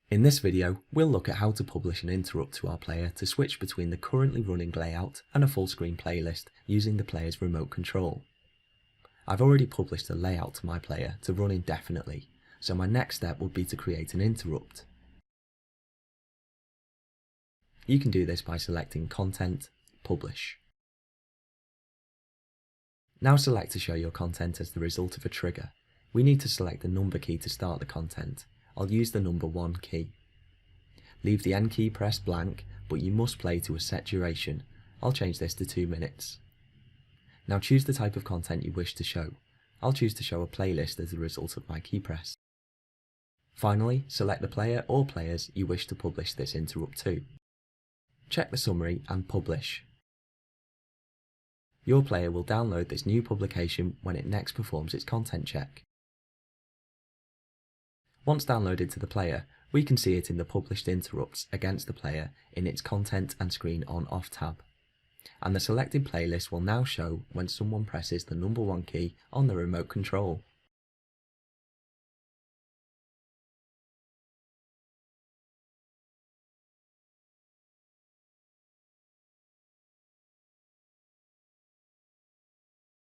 In this video, we'll look at how to publish an interrupt to our player to switch between the currently running layout and a full screen playlist using the player's remote control. I've already published a layout to my player to run indefinitely, so my next step would be to create an interrupt. You can do this by selecting Content, Publish. Now select to show your content as the result of a trigger. We need to select the number key to start the content. I'll use the number 1 key. Leave the N key pressed blank, but you must play to a set duration. I'll change this to 2 minutes. Now choose the type of content you wish to show. I'll choose to show a playlist as a result of my key press. Finally, select the player or players you wish to publish this interrupt to. Check the summary and publish. Your player will download this new publication when it next performs its content check. Once downloaded to the player, we can see it in the published interrupts against the player in its Content and Screen On/Off tab. And the selected playlist will now show when someone presses the number 1 key on the remote control.